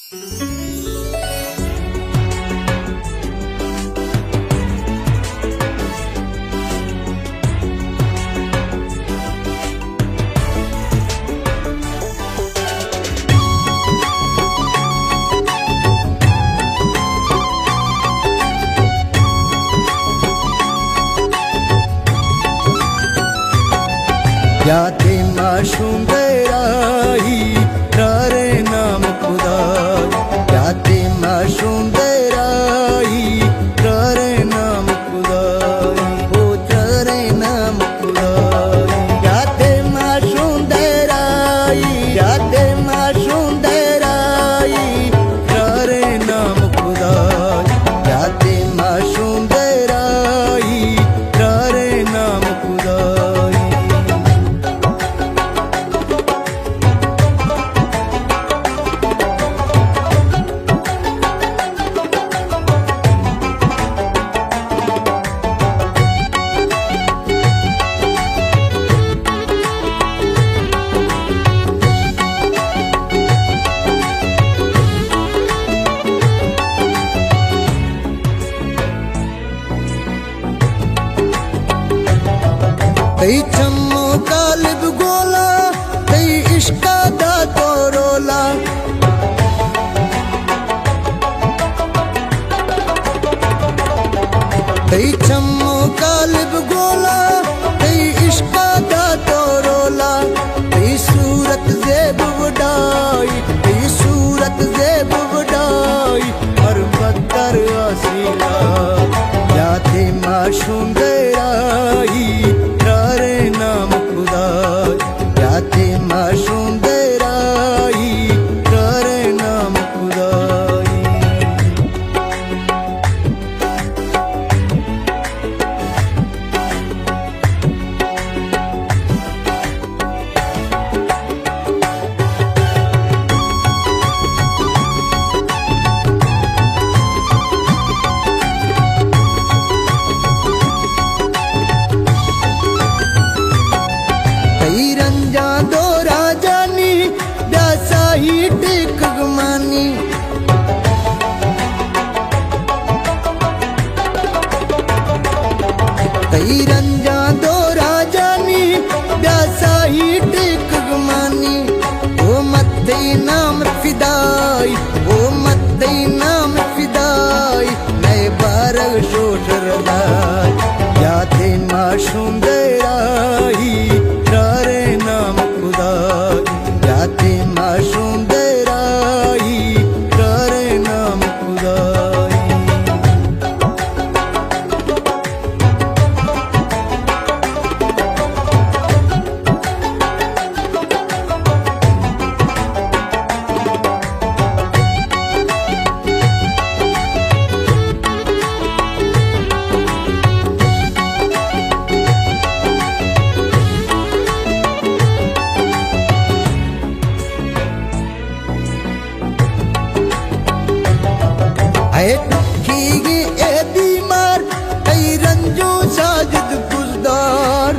याते माशूम तेराही तारे नाम खुदा, याते माशूम तेराही तारे नाम खुदा, वो तारे नाम खुदा। याते माशूम तेराही, याते माशूम तेराही तारे नाम खुदा, याते माशूम तेराही तारे नाम खुदा। कई चम्मो कालिब गोला, कई इश्का दा तो रोला, कई चम्मो कालिब गोला, कई इश्का दा तो रोला। कई सूरत ज़ेब वडाई, कई सूरत ज़ेब वडाई, हर बदर आसीला। याते माशूम तेराही तारे नाम खुदा, याते माशूम तेराही तारे नाम खुदा। कई रंजा दो राजानी, ब्यासा ही टेक गमानी। कई रंजा दो राजानी, ब्यासा ही टेक गमानी। ओ मत्ते नाम फिदाई, ओ मत्ते नाम फिदाई, नए बारग शोशरदाई। याते माशूम तेराही तारे नाम खुदा, याते माशूम तेराही तारे नाम खुदा। खीगी ए बीमार, कई रंजो साजिद गुजदार।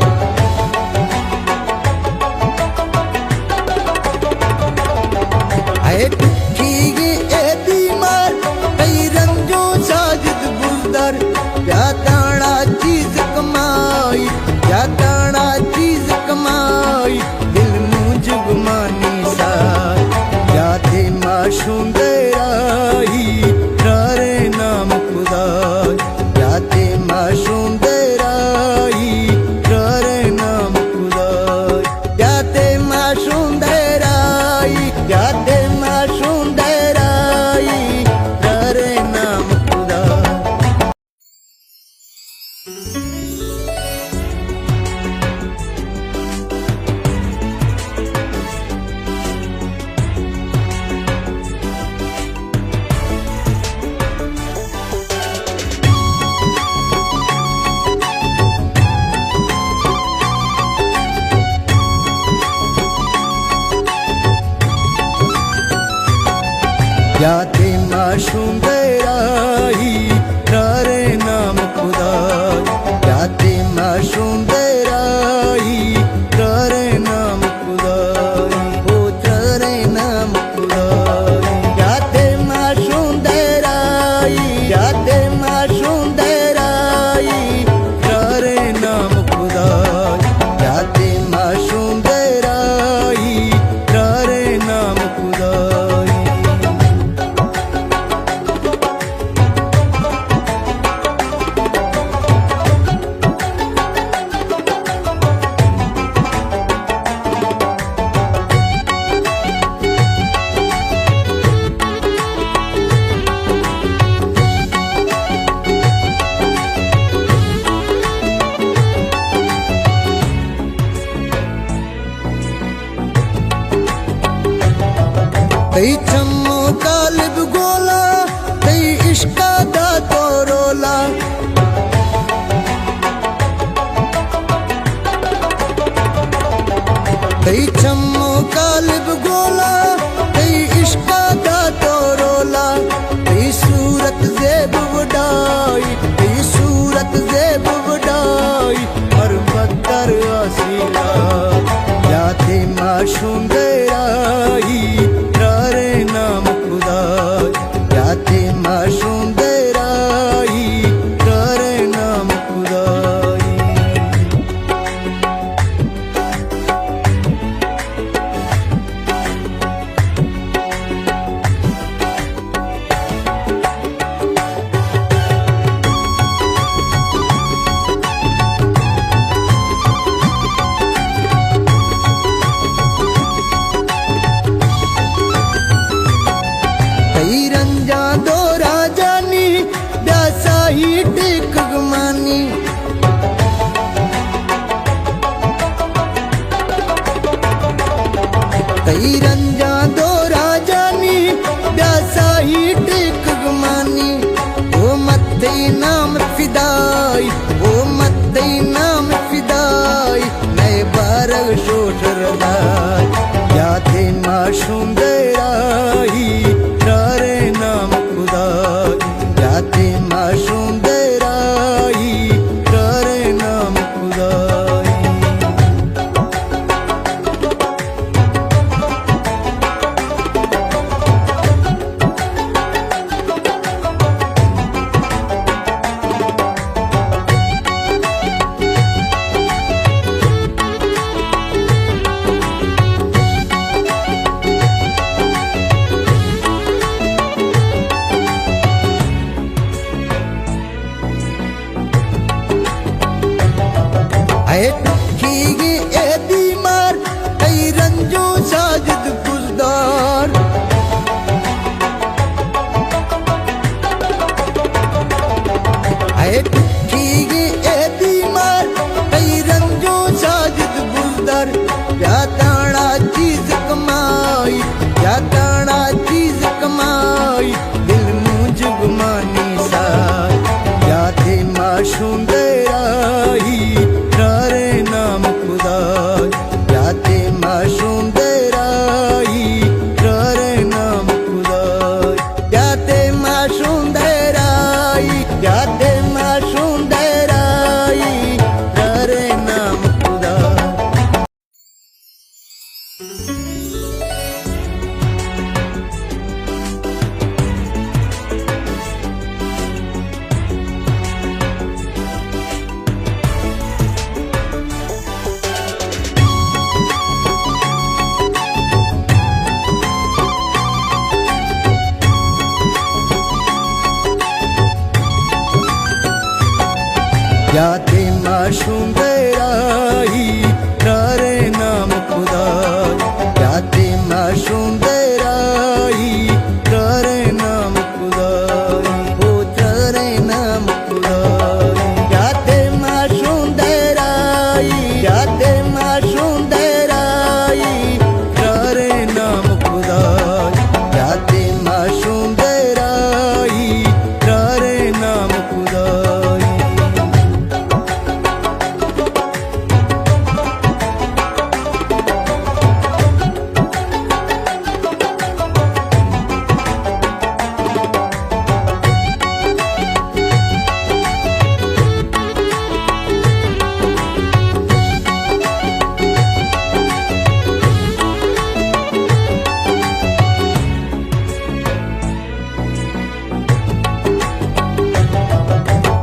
खीगी ए बीमार, कई रंजो साजिद गुजदार। क्या ताना चीज कमाई, क्या ताना चीज कमाई, दिल मुझ गुमानी सा। याते माशूम तेराही तारे नाम खुदा, याते माशूम तेराही तारे नाम खुदा। याते माशूम तेराही, याते माशूम तेराही तारे नाम खुदा। याते माशूम तेराही तारे नाम खुदा, याते माशूम तेराही तारे नाम खुदा, वो तारे नाम खुदा। याते कई चम्मो कालिब गोला कई इश्का दा तोरोला कई चम्मो कालिब गोला कई इश्का दा तोरोला कई सूरत ज़ेब वडाई कई सूरत ज़ेब वडाई पर बदर आसीला याते माशूम दराई रारे नाम खुदा याते माशूम दराई रारे नाम खुदाई कई रंजा दो राजानी ब्यासा ही टेक गमानी कई रंजा दो राजानी ब्यासा ही टेक गमानी ओ मत्ते नाम फिदाई ओ मत्ते नाम फिदाई नए बारग शोशर याते माशूम दराई रारे नाम खुदा याते माशूम दराई रारे नाम खुदाई खीगी ए बीमार कई रंजो साजिद गुजदार खीगी ए बीमार कई रंजो साजिद गुजदार या ताना चीज कमाई या ताना चीज कमाई दिल मुझ गुमानी सा या थे माशूम दराई रारे नाम खुदा याते माशूम दराई रारे नाम खुदा याते माशूम दराई याते माशूम दराई रारे नाम खुदा याते माशूम दराई रारे नाम खुदा याते माशूम दराई रारे नाम खुदाई ओ रारे नाम खुदाई याते माशूम दराई याते माशूम दराई रारे नाम खुदा याते माशूम दराई रारे नाम खुदाई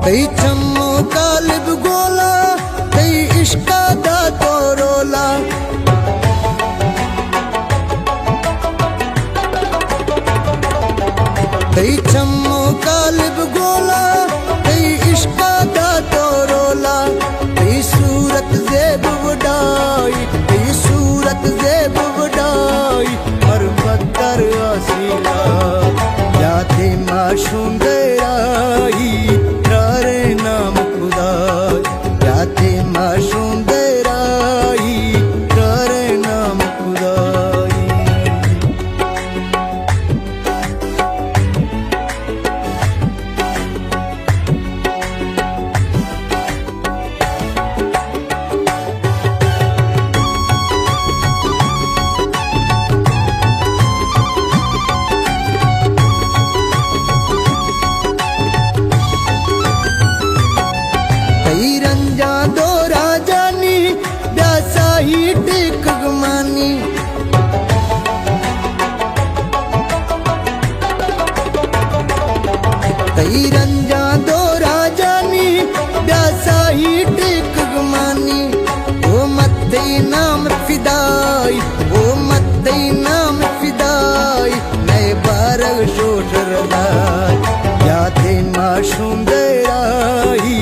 कई चम्मो कालिब गोला कई इश्का दा तोरोला कई चम्मो कालिब गोला कई इश्का दा तोरोला कई सूरत ज़ेब वडाई कई सूरत ज़ेब वडाई पर बदर आसीला याते माशूम दराई रारे नाम खुदा याते माशूम दराई रारे नाम खुदाई कई रंजा दो राजानी ब्यासा ही टेक गमानी ओ मत्ते नाम फिदाई ओ मत्ते नाम फिदाई नए बारग शोशरदाई याते माशूम दराई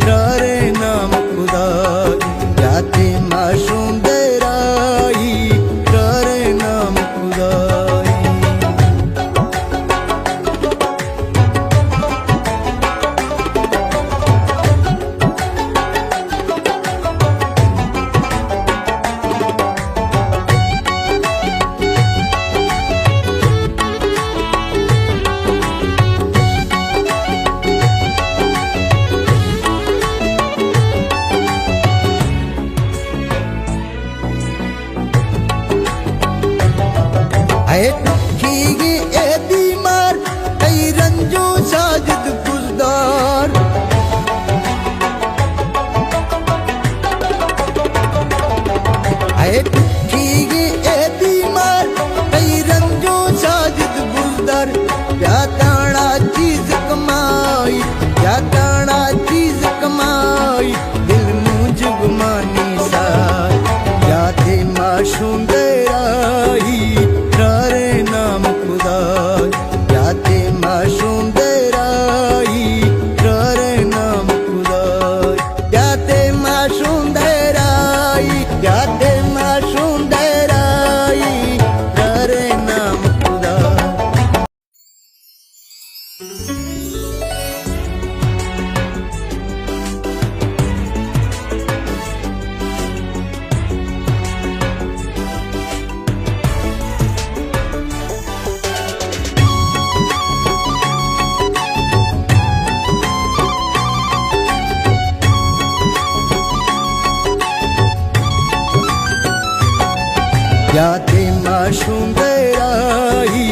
रारे नाम खुदाई याते माशूम दराई रारे नाम खुदाई खीगी ए बीमार कई रंजो साजिद गुजदार खीगी ए बीमार कई रंजो साजिद गुजदार या ताड़ा चीज कमाई या ताड़ा चीज कमाई दिल मुझ गुमानी सा या थे माशूम दराई रारे नाम खुदाई याते माशूम दराई रारे नाम खुदाई याते माशूम दराई याते माशूम दराई रारे नाम खुदाई याते माशूम दराई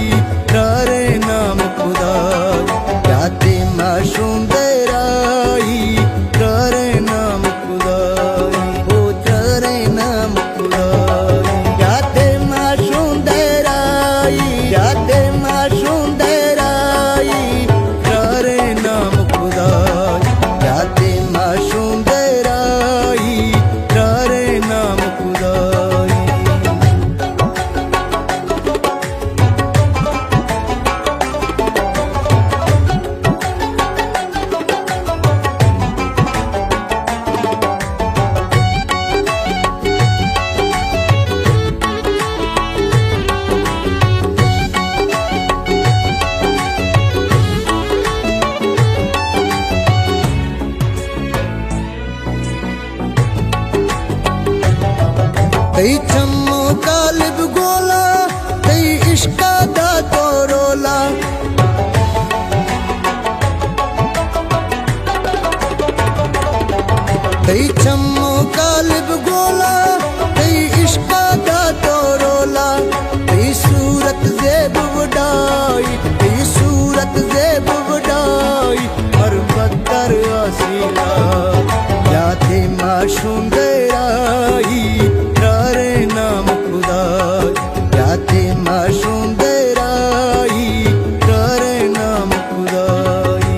रारे नाम खुदाई याते माशूम दराई रारे नाम खुदाई ओ रारे नाम खुदाई याते माशूम दराई याते माशूम दराई रारे नाम खुदाई याते माशूम दराई रारे नाम खुदाई कई चम्मो कालिब गोला कई इश्का दा तो रोला कई चम्मो कालिब गोला कई इश्का दा तो रोला कई सूरत जेब वडाई कई सूरत जेब वडाई हर बदर आसीला याते माशूम दराई रारे नाम खुदाई याते माशूम दराई रारे नाम खुदाई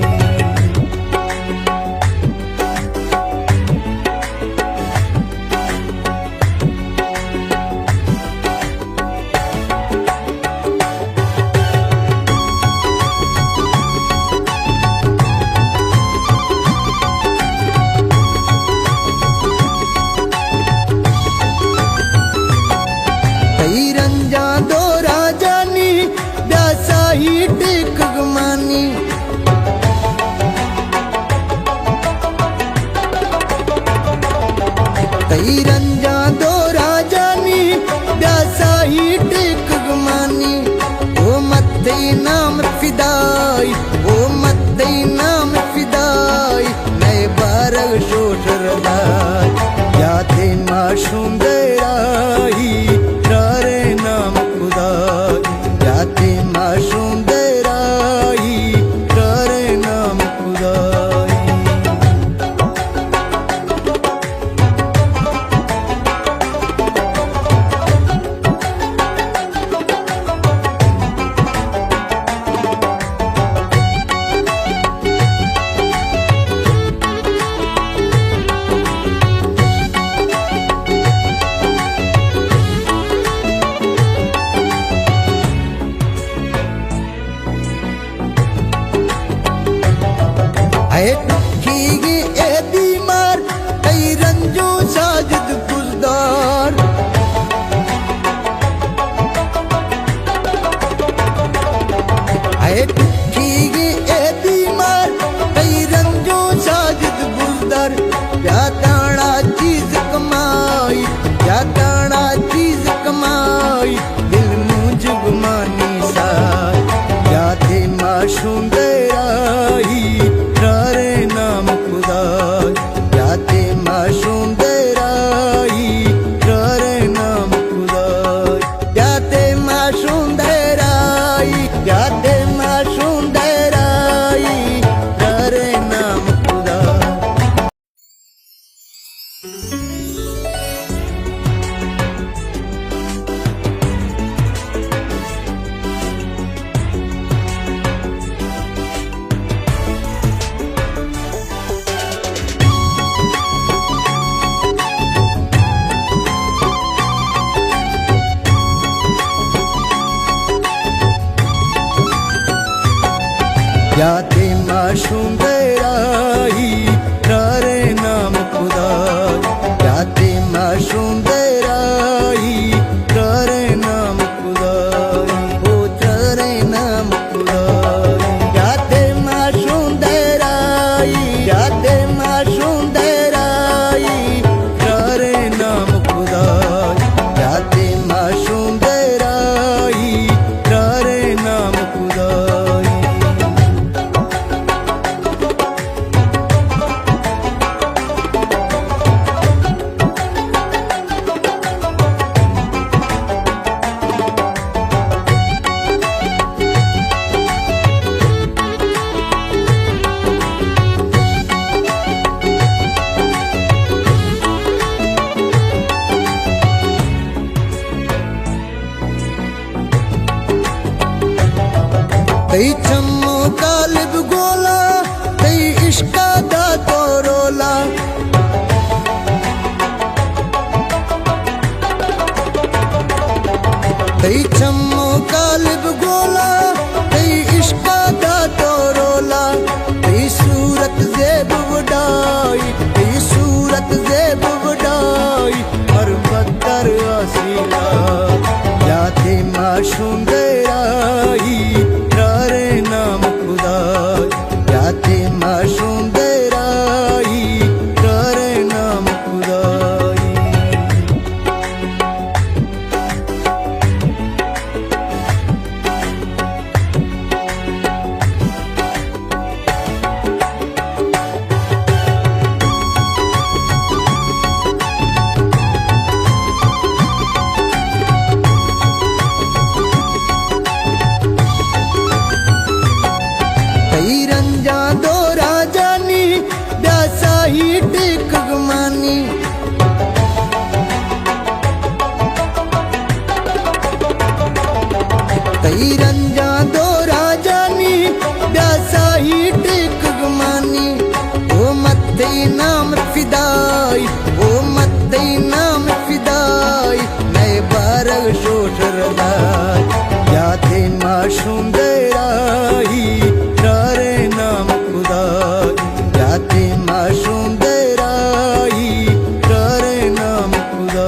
कई रंजा दो राजानी ब्यासा ही टेक गमानी कई रंजा दो राजानी ब्यासा ही टेक गमानी ओ मत्ते नाम फिदाई ओ मत्ते नाम फिदाई नए बारग शोशरदाई याते माशूम दराई रारे नाम खुदाई याते माशूम दराई रारे नाम खुदाई है टुखी ए बीमार कई रंजो साजिद गुजदार है टुखी ए बीमार कई रंजो साजिद गुजदार क्या ताना चीज कमाई क्या ताना चीज कमाई दिल मुझ गुमानी सा क्या थे माशूम देराई रे नाम खुदा क्या थे माशूम देराई रे नाम खुदा क्या थे माशूम देराई क्या थे माशूम देराई रे नाम खुदा। क्या थे माशूम देराई रे नाम खुदा क्या थे माशूम देराई रे नाम खुदा ओ रे नाम खुदा क्या थे माशूम देराई क्या थे माशूम देराई रे नाम खुदा क्या थे माशूम देराई रे नाम खुदा। कई चम्मो कालिब गोला कई इश्का दा तो रोला कई चम्मो कालिब गोला कई इश्का दा तो रोला कई सूरत जेब वडाई कई सूरत जेब वडाई पर बदर आसीला क्या थे माशूम देराई रे नाम खुदा क्या थे माशूम देराई रे नाम खुदा। कई रंजा दो राजानी ब्यासा ही टेक गमानी कई रंजा दो राजानी ब्यासा ही टेक गमानी ओ मत्ते नाम फिदाई ओ मत्ते नाम फिदाई नए बारग शोशर क्या थे माशूम देराई रे नाम खुदा क्या थे माशूम देराई रे नाम खुदा।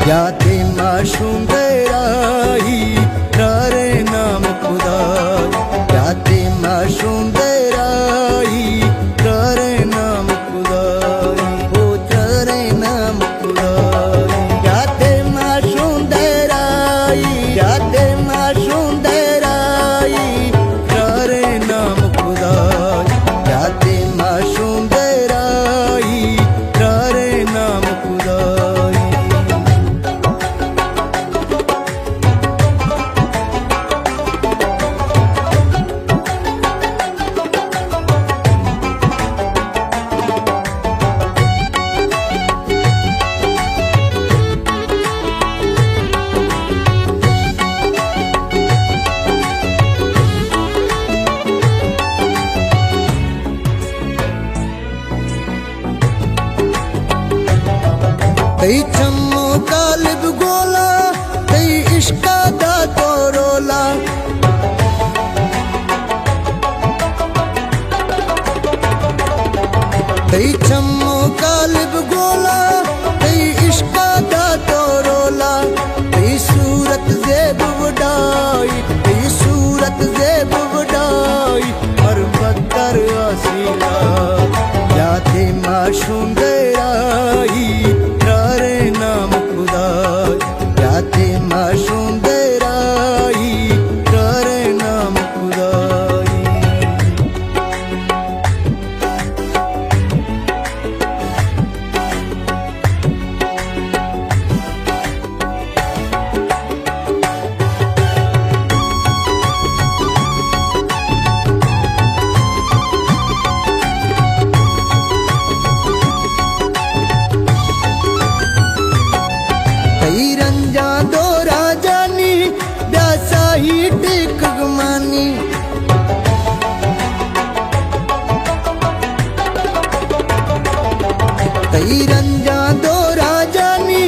याते माशुंदराई करे नाम खुदाई याते माशुंदराई करे नाम खुदाई ओ करे नाम खुदाई याते माशुंदराई याते माशुंदराई करे नाम खुदाई याते माशुंदराई करे नाम खुदाई कई चम्मो कालिब गोला कई इश्का दा तोरोला कई चम्मो कालिब गोला कई इश्का दा तोरोला कई सूरत ज़ेब वडाई कई सूरत ज़ेब वडाई हर बदर आसीला याते माशुंदराई करे नाम खुदाई याते माशुंदराई करे नाम खुदाई कई रंजा दो राजानी ब्यासा ही टेक गमानी कई रंजा दो राजानी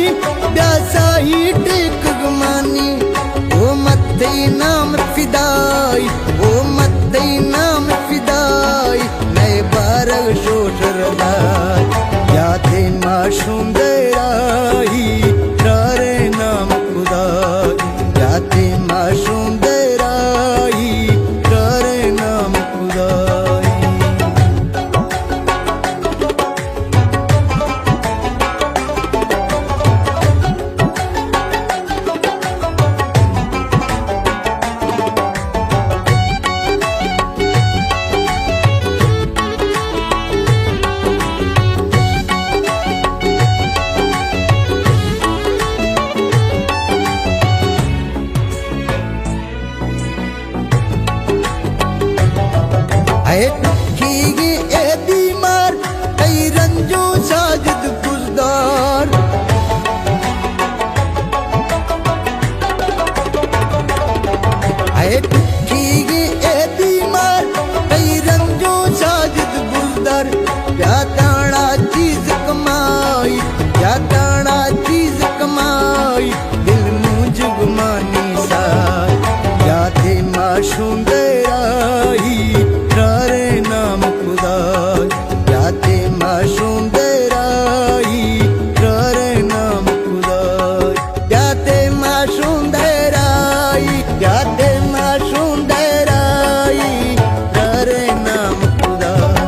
ब्यासा ही टेक गमानी ओ मत्ते नाम फिदाई ओ मत्ते नाम फिदाई नए बारग शोशर लाई याते माशुंदराई करे नाम खुदाई याते माशुंदराई करे नाम खुदाई आए टुक्की ए बीमार कई रंजो साजिद गुजदार आए टुक्की ए बीमार कई रंजो साजिद गुजदार या ताड़ा चीज कमाई या ताड़ा चीज कमाई दिल मुझ गुमानी सा याते माशुंदराई करे नाम खुदाई याते माशुंदराई करे नाम खुदाई याते माशुंदराई याते माशुंदराई करे नाम खुदाई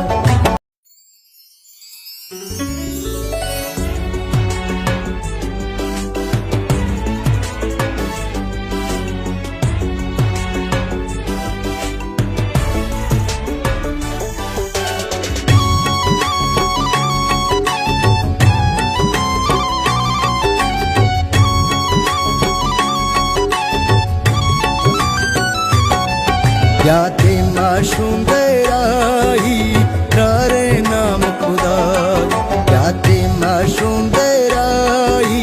याते माशुंदराई करे नाम खुदाई याते माशुंदराई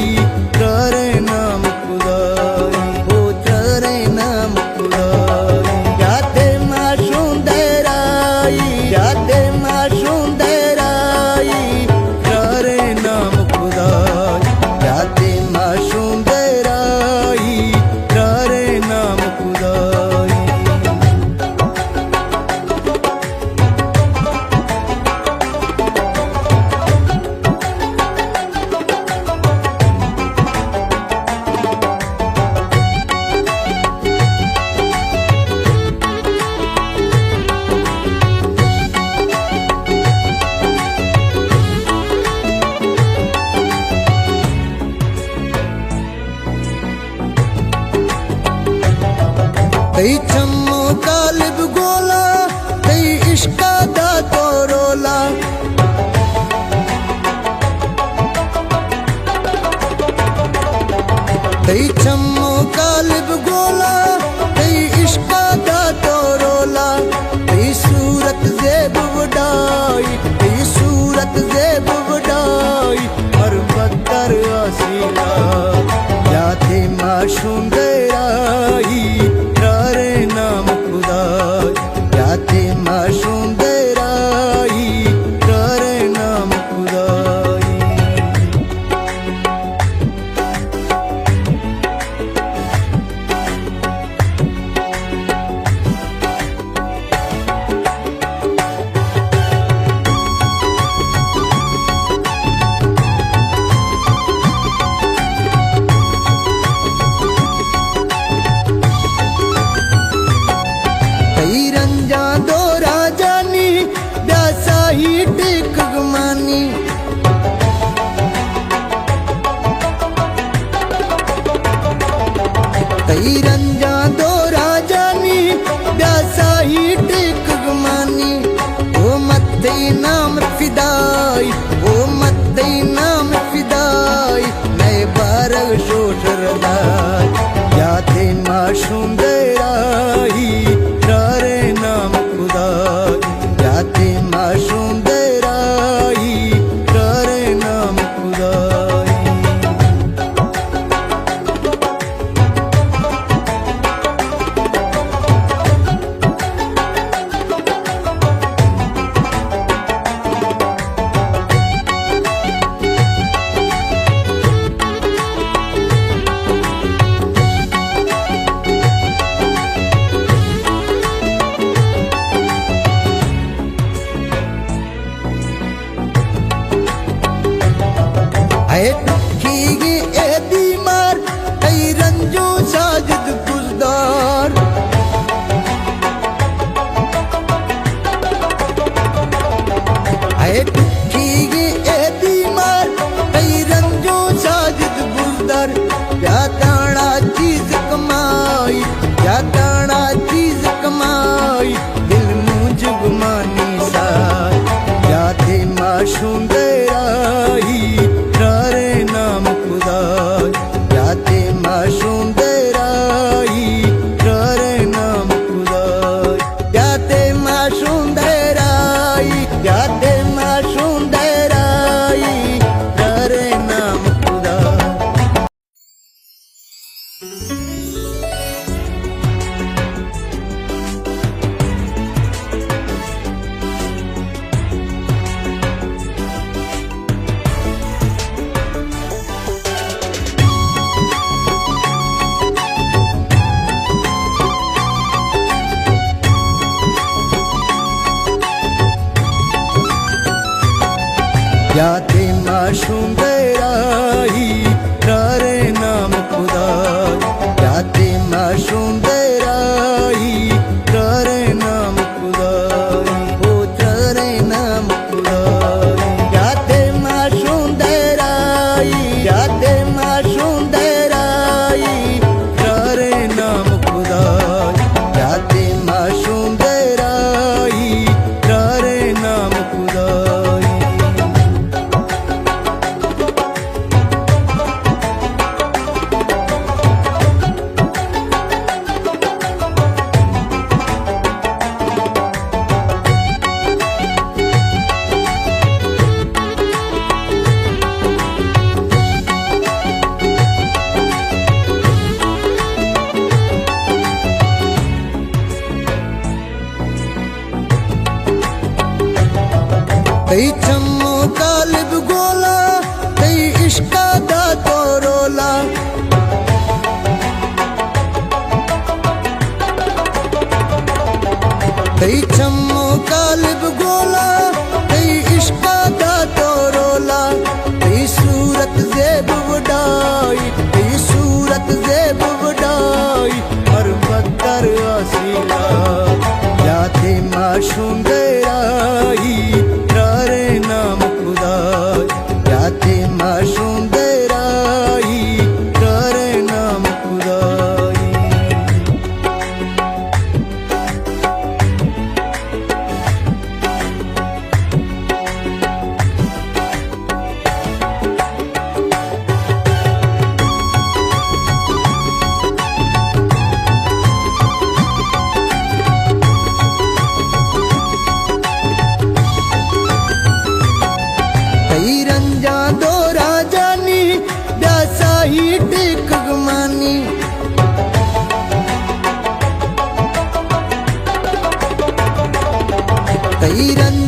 करे नाम खुदाई ओ करे नाम खुदाई याते माशुंदराई याते माशुंदराई करे नाम खुदाई याते माशुंदराई करे नाम खुदाई सुंदराई यादे माँ सुंदराई करे नाम खुदा। यादे माँ सुंदराई करे नाम खुदा। यादे माँ सुंदराई करे नाम खुदा। ओ करे नाम खुदा। यादे माँ सुंदराई यादे माँ सुंदराई करे नाम खुदा। यादे माँ सुंदराई करे नाम खुदा। कई चम्मो कालिब गोला कई इश्का दा तोरोला। कई चम्मो कालिब गोला कई इश्का दा तोरोला। कई सूरत जेब वडाई कई सूरत जेब वडाई पर बकर आसीला। यादे माँ सुंदराई करे नाम खुदा। यादे माँ सुंदराई करे नाम खुदा। कई रंजा दो राजानी ब्यासा ही टिक गमानी। कई रंजा